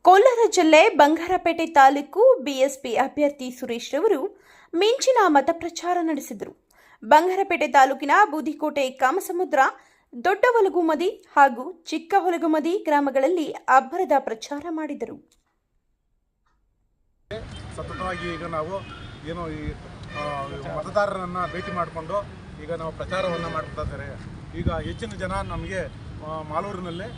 ಕೋಲಾರ ಜಿಲ್ಲೆ ಬಂಗಾರಪೇಟೆ ತಾಲೂಕು ಬಿಎಸ್ಪಿ ಅಭ್ಯರ್ಥಿ ಸುರೇಶ್ ರವರು ಮಿಂಚಿನ ಮತಪ್ರಚಾರ ನಡೆಸಿದರು. ಬಂಗಾರಪೇಟೆ ತಾಲೂಕಿನ ಬೂದಿಕೋಟೆ, ಕಾಮಸಮುದ್ರ, ದೊಡ್ಡಹೊಲಗುಮದಿ ಹಾಗೂ ಚಿಕ್ಕಹೊಲಗುಮದಿ ಗ್ರಾಮಗಳಲ್ಲಿ ಅಬ್ಬರದ ಪ್ರಚಾರ ಮಾಡಿದರು. ಸತತವಾಗಿ ಈಗ ನಾವು ಏನು ಈ ಮತದಾರರನ್ನು ಭೇಟಿ ಮಾಡಿಕೊಂಡು ಈಗ ನಾವು ಪ್ರಚಾರವನ್ನು ಮಾಡ್ತಾ ಇದ್ದಾರೆ. ಈಗ ಹೆಚ್ಚಿನ ಜನ ನಮಗೆ ಮಾಲೂರಿನಲ್ಲಿ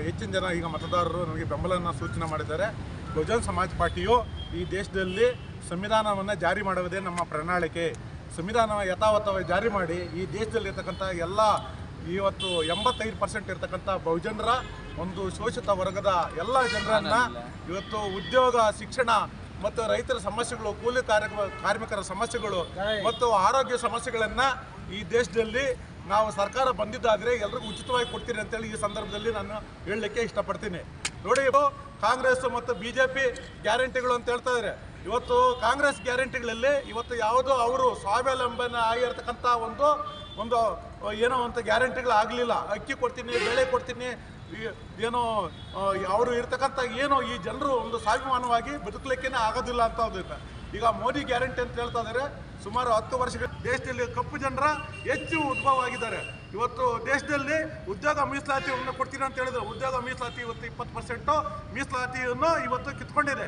ಹೆಚ್ಚಿನ ಜನ ಈಗ ಮತದಾರರು ನಮಗೆ ಬೆಂಬಲವನ್ನು ಸೂಚನೆ ಮಾಡಿದ್ದಾರೆ. ಬಹುಜನ ಸಮಾಜ ಪಾರ್ಟಿಯು ಈ ದೇಶದಲ್ಲಿ ಸಂವಿಧಾನವನ್ನು ಜಾರಿ ಮಾಡುವುದೇ ನಮ್ಮ ಪ್ರಣಾಳಿಕೆ. ಸಂವಿಧಾನ ಯಥಾವತ್ತವಾಗಿ ಜಾರಿ ಮಾಡಿ ಈ ದೇಶದಲ್ಲಿರ್ತಕ್ಕಂಥ ಎಲ್ಲ ಇವತ್ತು 85% ಇರ್ತಕ್ಕಂಥ ಬಹುಜನರ ಒಂದು ಶೋಷಿತ ವರ್ಗದ ಎಲ್ಲ ಜನರನ್ನು ಇವತ್ತು ಉದ್ಯೋಗ, ಶಿಕ್ಷಣ ಮತ್ತು ರೈತರ ಸಮಸ್ಯೆಗಳು, ಕೂಲಿ ಕಾರ್ಮಿಕರ ಸಮಸ್ಯೆಗಳು ಮತ್ತು ಆರೋಗ್ಯ ಸಮಸ್ಯೆಗಳನ್ನು ಈ ದೇಶದಲ್ಲಿ ನಾವು ಸರ್ಕಾರ ಬಂದಿದ್ದಾದರೆ ಎಲ್ರಿಗೂ ಉಚಿತವಾಗಿ ಕೊಡ್ತೀರಿ ಅಂತೇಳಿ ಈ ಸಂದರ್ಭದಲ್ಲಿ ನಾನು ಹೇಳಲಿಕ್ಕೆ ಇಷ್ಟಪಡ್ತೀನಿ. ನೋಡಿ, ಕಾಂಗ್ರೆಸ್ ಮತ್ತು BJP ಗ್ಯಾರಂಟಿಗಳು ಅಂತ ಹೇಳ್ತಾ ಇದ್ದಾರೆ. ಇವತ್ತು ಕಾಂಗ್ರೆಸ್ ಗ್ಯಾರಂಟಿಗಳಲ್ಲಿ ಇವತ್ತು ಯಾವುದೋ ಅವರು ಸ್ವಾವಲಂಬನೆ ಆಗಿರ್ತಕ್ಕಂಥ ಒಂದು ಏನೋ ಅಂತ ಗ್ಯಾರಂಟಿಗಳು ಆಗಲಿಲ್ಲ. ಅಕ್ಕಿ ಕೊಡ್ತೀನಿ, ಬೇಳೆ ಕೊಡ್ತೀನಿ, ಏನೋ ಅವರು ಇರ್ತಕ್ಕಂಥ ಏನೋ ಈ ಜನರು ಒಂದು ಸ್ವಾಭಿಮಾನವಾಗಿ ಬದುಕಲಿಕ್ಕೇ ಆಗೋದಿಲ್ಲ ಅಂತ ಹೋಗುತ್ತೆ. ಈಗ ಮೋದಿ ಗ್ಯಾರಂಟಿ ಅಂತ ಹೇಳ್ತಾ ಇದ್ದಾರೆ. ಸುಮಾರು 10 ವರ್ಷಗಳ ದೇಶದಲ್ಲಿ ಕಪ್ಪು ಜನರ ಹೆಚ್ಚು ಉದ್ಭವ ಆಗಿದ್ದಾರೆ. ಇವತ್ತು ದೇಶದಲ್ಲಿ ಉದ್ಯೋಗ ಮೀಸಲಾತಿಯನ್ನು ಕೊಡ್ತೀನಿ ಅಂತ ಹೇಳಿದ್ರು. ಉದ್ಯೋಗ ಮೀಸಲಾತಿ ಇವತ್ತು 20% ಮೀಸಲಾತಿಯನ್ನು ಇವತ್ತು ಕಿತ್ಕೊಂಡಿದೆ.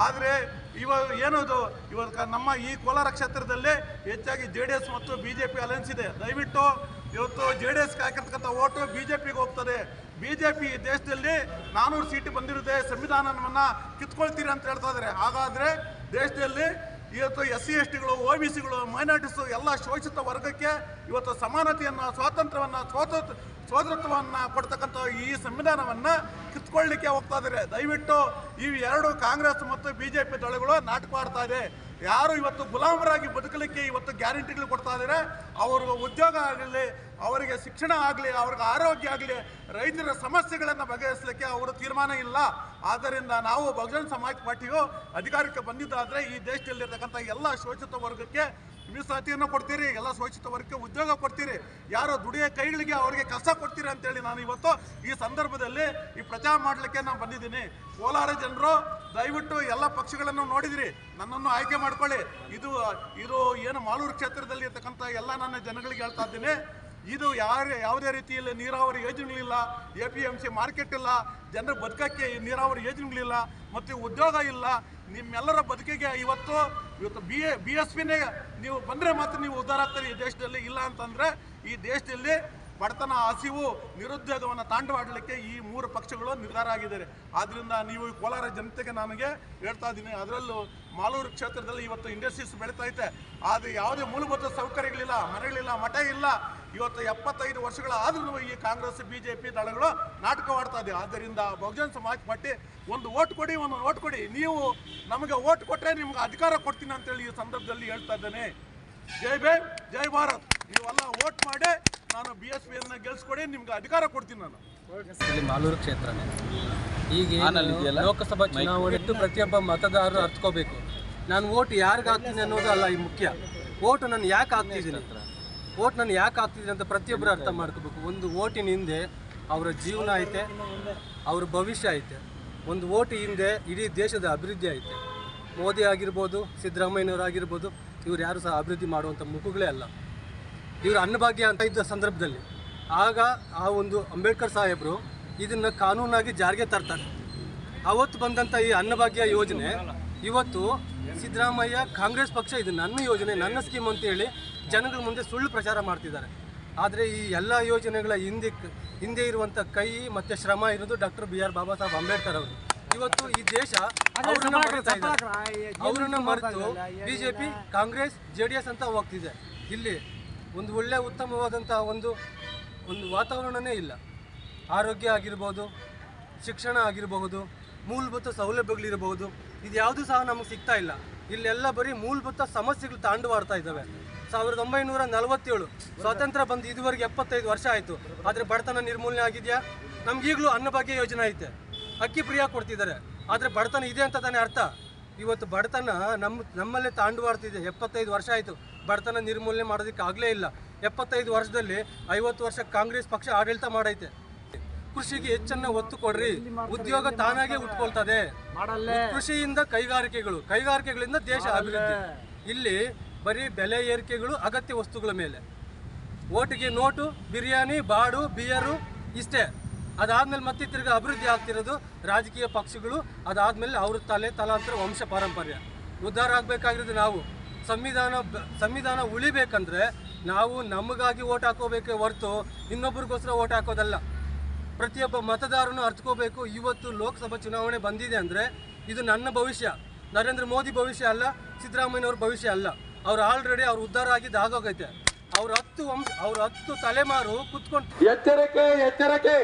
ಆದರೆ ಏನದು ಇವತ್ತು ನಮ್ಮ ಈ ಕೋಲಾರ ಕ್ಷೇತ್ರದಲ್ಲಿ ಹೆಚ್ಚಾಗಿ JDS ಮತ್ತು BJP ಅಲಯನ್ಸ್ ಇದೆ. ದಯವಿಟ್ಟು ಇವತ್ತು JDSಗೆ ಹಾಕಿರ್ತಕ್ಕಂಥ ಓಟು BJPಗೆ ಹೋಗ್ತದೆ. BJP ದೇಶದಲ್ಲಿ 400 ಸೀಟು ಬಂದಿರುತ್ತೆ, ಸಂವಿಧಾನವನ್ನು ಕಿತ್ಕೊಳ್ತೀರಿ ಅಂತ ಹೇಳ್ತಾ ಇದ್ದಾರೆ. ಹಾಗಾದರೆ ದೇಶದಲ್ಲಿ ಇವತ್ತು SC STಗಳು, OBCಗಳು, ಮೈನಾರಿಟೀಸು ಎಲ್ಲ ಶೋಷಿತ ವರ್ಗಕ್ಕೆ ಇವತ್ತು ಸಮಾನತೆಯನ್ನು, ಸ್ವಾತಂತ್ರ್ಯವನ್ನು, ಸೋದರತ್ವವನ್ನು ಕೊಡ್ತಕ್ಕಂಥ ಈ ಸಂವಿಧಾನವನ್ನು ಕಿತ್ಕೊಳ್ಳಿಕ್ಕೆ ಹೋಗ್ತಾ ಇದ್ದಾರೆ. ದಯವಿಟ್ಟು ಈ ಎರಡು ಕಾಂಗ್ರೆಸ್ ಮತ್ತು BJP ದಳಗಳು ನಾಟಕ ಆಡ್ತಾ ಇದೆ. ಯಾರು ಇವತ್ತು ಗುಲಾಮರಾಗಿ ಬದುಕಲಿಕ್ಕೆ ಇವತ್ತು ಗ್ಯಾರಂಟಿಗಳು ಕೊಡ್ತಾ ಇದ್ದಾರೆ, ಅವ್ರಿಗೆ ಉದ್ಯೋಗ ಆಗಲಿ, ಅವರಿಗೆ ಶಿಕ್ಷಣ ಆಗಲಿ, ಅವ್ರಿಗೆ ಆರೋಗ್ಯ ಆಗಲಿ, ರೈತರ ಸಮಸ್ಯೆಗಳನ್ನು ಬಗೆಹರಿಸಲಿಕ್ಕೆ ಅವರ ತೀರ್ಮಾನ ಇಲ್ಲ. ಆದ್ದರಿಂದ ನಾವು ಬಹುಜನ ಸಮಾಜ ಪಾರ್ಟಿಯು ಅಧಿಕಾರಕ್ಕೆ ಬಂದಿದ್ದಾದರೆ ಈ ದೇಶದಲ್ಲಿರ್ತಕ್ಕಂಥ ಎಲ್ಲ ಶೋಷಿತ ವರ್ಗಕ್ಕೆ ಮೀಸಲಾತಿಯನ್ನು ಕೊಡ್ತೀರಿ, ಎಲ್ಲ ಶೋಷಿತ ವರ್ಗಕ್ಕೆ ಉದ್ಯೋಗ ಕೊಡ್ತೀರಿ, ಯಾರೋ ದುಡಿಯೋ ಕೈಗಳಿಗೆ ಅವರಿಗೆ ಕೆಲಸ ಕೊಡ್ತೀರಿ ಅಂತೇಳಿ ನಾನು ಇವತ್ತು ಈ ಸಂದರ್ಭದಲ್ಲಿ ಈ ಪ್ರಚಾರ ಮಾಡಲಿಕ್ಕೆ ನಾನು ಬಂದಿದ್ದೀನಿ. ಕೋಲಾರ ಜನರು ದಯವಿಟ್ಟು ಎಲ್ಲ ಪಕ್ಷಗಳನ್ನು ನೋಡಿದಿರಿ, ನನ್ನನ್ನು ಆಯ್ಕೆ ಮಾಡ್ಕೊಳ್ಳಿ. ಇದು ಏನು ಮಾಲೂರು ಕ್ಷೇತ್ರದಲ್ಲಿ ಇರ್ತಕ್ಕಂಥ ಎಲ್ಲ ನನ್ನ ಜನಗಳಿಗೆ ಹೇಳ್ತಾ ಇದ್ದೀನಿ. ಇದು ಯಾವುದೇ ರೀತಿಯಲ್ಲಿ ನೀರಾವರಿ ಯೋಜನೆಗಳಿಲ್ಲ, APMC ಮಾರ್ಕೆಟ್ ಇಲ್ಲ, ಜನರ ಬದುಕಕ್ಕೆ ನೀರಾವರಿ ಯೋಜನೆಗಳಿಲ್ಲ ಮತ್ತು ಉದ್ಯೋಗ ಇಲ್ಲ. ನಿಮ್ಮೆಲ್ಲರ ಬದುಕಿಗೆ ಇವತ್ತು BSPನೇ ನೀವು ಬಂದರೆ ಮಾತ್ರ ನೀವು ಉದ್ಧಾರ ಆಗ್ತೀರಿ ಈ ದೇಶದಲ್ಲಿ. ಇಲ್ಲ ಅಂತಂದರೆ ಈ ದೇಶದಲ್ಲಿ ಬಡತನ, ಹಸಿವು, ನಿರುದ್ಯೋಗವನ್ನು ತಾಂಡವಾಡಲಿಕ್ಕೆ ಈ 3 ಪಕ್ಷಗಳು ನಿರ್ಧಾರ ಆಗಿದ್ದಾರೆ. ಆದ್ದರಿಂದ ನೀವು ಕೋಲಾರ ಜನತೆಗೆ ನನಗೆ ಹೇಳ್ತಾ ಇದ್ದೀನಿ, ಅದರಲ್ಲೂ ಮಾಲೂರು ಕ್ಷೇತ್ರದಲ್ಲಿ ಇವತ್ತು ಇಂಡಸ್ಟ್ರೀಸ್ ಬೆಳೀತಾ ಐತೆ. ಆದರೆ ಯಾವುದೇ ಮೂಲಭೂತ ಸೌಕರ್ಯಗಳಿಲ್ಲ, ಮನೆಗಳಿಲ್ಲ, ಮಠ ಇಲ್ಲ. ಇವತ್ತು 75 ವರ್ಷಗಳಾದ್ರೂ ಈ ಕಾಂಗ್ರೆಸ್ BJP ದಳಗಳು ನಾಟಕವಾಡ್ತಾ ಇದೆ. ಆದ್ದರಿಂದ ಬಹುಜನ ಸಮಾಜ ಪಾರ್ಟಿ ಒಂದು ಓಟ್ ಕೊಡಿ. ನೀವು ನಮಗೆ ಓಟ್ ಕೊಟ್ಟರೆ ನಿಮ್ಗೆ ಅಧಿಕಾರ ಕೊಡ್ತೀನಿ ಅಂತೇಳಿ ಈ ಸಂದರ್ಭದಲ್ಲಿ ಹೇಳ್ತಾ ಇದ್ದೇನೆ. ಜೈ ಭೀಮ್, ಜೈ ಭಾರತ್. ನೀವೆಲ್ಲ ಓಟ್ ಮಾಡಿ ನಾನು BSPಯನ್ನು ಗೆಲ್ಸ್ಕೊಡಿ, ನಿಮ್ಗೆ ಅಧಿಕಾರ ಕೊಡ್ತೀನಿ. ನಾನು ಇಲ್ಲಿ ಮಾಲೂರು ಕ್ಷೇತ್ರನೇ. ಈಗ ಲೋಕಸಭಾ ಚುನಾವಣೆ ಪ್ರತಿಯೊಬ್ಬ ಮತದಾರರು ಅರ್ಥಕೋಬೇಕು. ನಾನು ಓಟ್ ಯಾರಿಗೆ ಹಾಕ್ತೀನಿ ಅನ್ನೋದು ಅಲ್ಲ ಈ ಮುಖ್ಯ. ಓಟು ನಾನು ಯಾಕೆ ಹಾಕ್ತಿದ್ದೀನಿ ಅಂತ ಪ್ರತಿಯೊಬ್ಬರು ಅರ್ಥ ಮಾಡ್ಕೋಬೇಕು. ಒಂದು ಓಟಿನ ಹಿಂದೆ ಅವರ ಜೀವನ ಐತೆ, ಅವ್ರ ಭವಿಷ್ಯ ಐತೆ. ಒಂದು ಓಟ್ ಹಿಂದೆ ಇಡೀ ದೇಶದ ಅಭಿವೃದ್ಧಿ ಐತೆ. ಮೋದಿ ಆಗಿರ್ಬೋದು, ಸಿದ್ದರಾಮಯ್ಯನವರಾಗಿರ್ಬೋದು, ಇವ್ರು ಯಾರು ಸಹ ಅಭಿವೃದ್ಧಿ ಮಾಡುವಂಥ ಮುಖಗಳೇ ಅಲ್ಲ. ಇವರು ಅನ್ನಭಾಗ್ಯ ಅಂತ ಇದ್ದ ಸಂದರ್ಭದಲ್ಲಿ ಆಗ ಆ ಒಂದು ಅಂಬೇಡ್ಕರ್ ಸಾಹೇಬರು ಇದನ್ನು ಕಾನೂನಾಗಿ ಜಾರಿಗೆ ತರ್ತಾರೆ. ಅವತ್ತು ಬಂದಂಥ ಈ ಅನ್ನಭಾಗ್ಯ ಯೋಜನೆ ಇವತ್ತು ಸಿದ್ದರಾಮಯ್ಯ ಕಾಂಗ್ರೆಸ್ ಪಕ್ಷ ಇದು ನನ್ನ ಯೋಜನೆ, ನನ್ನ ಸ್ಕೀಮ್ ಅಂತೇಳಿ ಜನಗಳ ಮುಂದೆ ಸುಳ್ಳು ಪ್ರಚಾರ ಮಾಡ್ತಿದ್ದಾರೆ. ಆದರೆ ಈ ಎಲ್ಲ ಯೋಜನೆಗಳ ಹಿಂದೆ ಇರುವಂಥ ಕೈ ಮತ್ತು ಶ್ರಮ ಇರೋದು ಡಾಕ್ಟರ್ BR ಬಾಬಾ ಸಾಹೇಬ್ ಅಂಬೇಡ್ಕರ್ ಅವರು. ಇವತ್ತು ಈ ದೇಶ ಅವರನ್ನು ಮರೆತು BJP, ಕಾಂಗ್ರೆಸ್, JDS ಅಂತ ಹೋಗ್ತಿದೆ. ಇಲ್ಲಿ ಒಂದು ಒಳ್ಳೆಯ ಉತ್ತಮವಾದಂಥ ಒಂದು ವಾತಾವರಣನೇ ಇಲ್ಲ. ಆರೋಗ್ಯ ಆಗಿರ್ಬೋದು, ಶಿಕ್ಷಣ ಆಗಿರಬಹುದು, ಮೂಲಭೂತ ಸೌಲಭ್ಯಗಳಿರಬಹುದು, ಇದು ಯಾವುದೂ ಸಹ ನಮಗೆ ಸಿಗ್ತಾ ಇಲ್ಲ. ಇಲ್ಲೆಲ್ಲ ಬರೀ ಮೂಲಭೂತ ಸಮಸ್ಯೆಗಳು ತಾಂಡವಾಡ್ತಾ ಇದ್ದಾವೆ. 1947 ಸ್ವಾತಂತ್ರ್ಯ ಬಂದು ಇದುವರೆಗೆ 75 ವರ್ಷ ಆಯಿತು. ಆದರೆ ಬಡತನ ನಿರ್ಮೂಲನೆ ಆಗಿದೆಯಾ? ನಮಗೀಗಲೂ ಅನ್ನಭಾಗ್ಯ ಯೋಜನೆ ಐತೆ, ಅಕ್ಕಿ ಫ್ರೀಯಾಗಿ ಕೊಡ್ತಿದ್ದಾರೆ. ಆದರೆ ಬಡತನ ಇದೆ ಅಂತ ತಾನೇ ಅರ್ಥ. ಇವತ್ತು ಬಡತನ ನಮ್ಮಲ್ಲೇ ತಾಂಡವಾಡ್ತಿದೆ. 75 ವರ್ಷ ಆಯಿತು, ಬಡತನ ನಿರ್ಮೂಲನೆ ಮಾಡೋದಕ್ಕೆ ಆಗಲೇ ಇಲ್ಲ. 75 ವರ್ಷದಲ್ಲಿ 50 ವರ್ಷ ಕಾಂಗ್ರೆಸ್ ಪಕ್ಷ ಆಡಳಿತ ಮಾಡೈತೆ. ಕೃಷಿಗೆ ಹೆಚ್ಚನ್ನ ಒತ್ತು ಕೊಡ್ರಿ, ಉದ್ಯೋಗ ತಾನಾಗೆ ಉಟ್ಕೊಳ್ತದೆ. ಕೃಷಿಯಿಂದ ಕೈಗಾರಿಕೆಗಳಿಂದ ದೇಶ ಅಭಿವೃದ್ಧಿ. ಇಲ್ಲಿ ಬರೀ ಬೆಲೆ ಏರಿಕೆಗಳು, ಅಗತ್ಯ ವಸ್ತುಗಳ ಮೇಲೆ. ಓಟಿಗೆ ನೋಟು, ಬಿರಿಯಾನಿ, ಬಾಡು, ಬಿಯರು ಇಷ್ಟೇ. ಅದಾದ್ಮೇಲೆ ಮತ್ತೆ ತಿರ್ಗಿ ಅಭಿವೃದ್ಧಿ ಆಗ್ತಿರೋದು ರಾಜಕೀಯ ಪಕ್ಷಗಳು. ಅದಾದ್ಮೇಲೆ ಅವ್ರ ತಲಾಂತರ ವಂಶ ಪಾರಂಪರ್ಯ. ಉದ್ಧಾರ ಆಗಬೇಕಾಗಿರೋದು ನಾವು. ಸಂವಿಧಾನ ಉಳಿಬೇಕಂದ್ರೆ ನಾವು ನಮಗಾಗಿ ಓಟ್ ಹಾಕೋಬೇಕೇ ಹೊರತು ಇನ್ನೊಬ್ರಿಗೋಸ್ಕರ ಓಟ್ ಹಾಕೋದಲ್ಲ. ಪ್ರತಿಯೊಬ್ಬ ಮತದಾರನು ಅರ್ಥಕೋಬೇಕು. ಇವತ್ತು ಲೋಕಸಭಾ ಚುನಾವಣೆ ಬಂದಿದೆ ಅಂದರೆ ಇದು ನನ್ನ ಭವಿಷ್ಯ, ನರೇಂದ್ರ ಮೋದಿ ಭವಿಷ್ಯ ಅಲ್ಲ, ಸಿದ್ದರಾಮಯ್ಯನವ್ರ ಭವಿಷ್ಯ ಅಲ್ಲ. ಅವ್ರು ಆಲ್ರೆಡಿ ಅವ್ರು ಉದ್ಧಾರ ಆಗಿದ್ದು ಆಗೋಗೈತೆ. ಅವ್ರ 10 ತಲೆಮಾರು ಕುತ್ಕೊಂಡು. ಎಚ್ಚರಿಕೆ,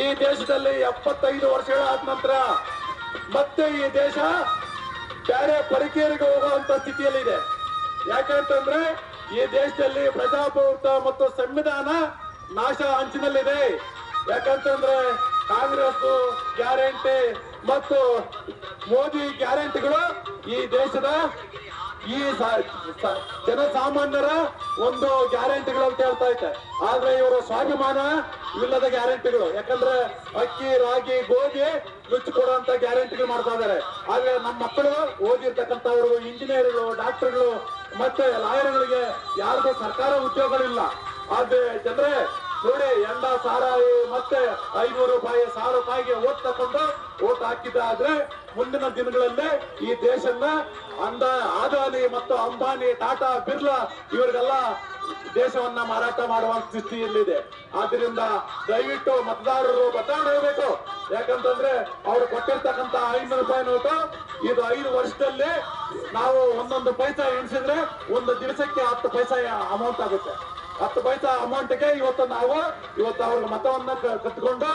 ಈ ದೇಶದಲ್ಲಿ 75 ವರ್ಷಗಳಾದ ನಂತರ ಮತ್ತೆ ಈ ದೇಶ ಬೇರೆ ಪರಿಕೇರಿಗೆ ಹೋಗುವಂತ ಸ್ಥಿತಿಯಲ್ಲಿದೆ. ಯಾಕಂತಂದ್ರೆ ಈ ದೇಶದಲ್ಲಿ ಪ್ರಜಾಪ್ರಭುತ್ವ ಮತ್ತು ಸಂವಿಧಾನ ನಾಶ ಅಂಚಿನಲ್ಲಿದೆ. ಯಾಕಂತಂದ್ರೆ ಕಾಂಗ್ರೆಸ್ ಗ್ಯಾರಂಟಿ ಮತ್ತು ಮೋದಿ ಗ್ಯಾರಂಟಿಗಳು ಈ ದೇಶದ ಈ ಜನಸಾಮಾನ್ಯರ ಒಂದು ಗ್ಯಾರಂಟಿಗಳು ಅಂತ ಹೇಳ್ತಾ ಇದ್ದೆ. ಆದ್ರೆ ಇವರು ಸ್ವಾಭಿಮಾನ ಇಲ್ಲದ ಗ್ಯಾರಂಟಿಗಳು. ಯಾಕಂದ್ರೆ ಅಕ್ಕಿ, ರಾಗಿ, ಗೋಧಿ ರುಚಿ ಕೊಡುವಂತ ಗ್ಯಾರಂಟಿಗಳು ಮಾಡ್ತಾ ಇದಾರೆ. ಆದ್ರೆ ನಮ್ಮ ಮಕ್ಕಳು ಓದಿರ್ತಕ್ಕಂಥವ್ರು, ಇಂಜಿನಿಯರ್ಗಳು, ಡಾಕ್ಟರ್ಗಳು ಮತ್ತೆ ಲಾಯರ್ಗಳಿಗೆ ಯಾರಿಗೂ ಸರ್ಕಾರ ಉದ್ಯೋಗಗಳಿಲ್ಲ. ಆದ್ರೆ ಜನರೇ ನೋಡಿ, ಎಂಡ ಸಾರಾಯಿ ಮತ್ತೆ 500 ರೂಪಾಯಿ 1000 ರೂಪಾಯಿಗೆ ಓಟ್ ತಕೊಂಡು ಓಟ್ ಹಾಕಿದ್ದಾದ್ರೆ ಮುಂದಿನ ದಿನಗಳಲ್ಲಿ ಈ ದೇಶನ ಅದಾನಿ ಮತ್ತು ಅಂಬಾನಿ, ಟಾಟಾ, ಬಿರ್ಲಾ ಇವರಿಗೆಲ್ಲ ದೇಶವನ್ನ ಮಾರಾಟ ಮಾಡುವ ಸ್ಥಿತಿಯಲ್ಲಿದೆ. ಆದ್ರಿಂದ ದಯವಿಟ್ಟು ಮತದಾರರು ಬದಲಾವಣೆ. ಯಾಕಂತಂದ್ರೆ ಅವ್ರು ಕೊಟ್ಟಿರ್ತಕ್ಕಂಥ 500 ರೂಪಾಯಿ ನೋಟು ಇದು 5 ವರ್ಷದಲ್ಲಿ ನಾವು ಒಂದೊಂದು ಪೈಸಾ ಎಣಿಸಿದ್ರೆ ಒಂದು ದಿವಸಕ್ಕೆ 10 ಪೈಸಾ ಅಮೌಂಟ್ ಆಗುತ್ತೆ. 10 ಪೈಸಾ ಅಮೌಂಟ್ಗೆ ಇವತ್ತು ಅವ್ರಿಗೆ ಮತವನ್ನ ಕತ್ಕೊಂಡು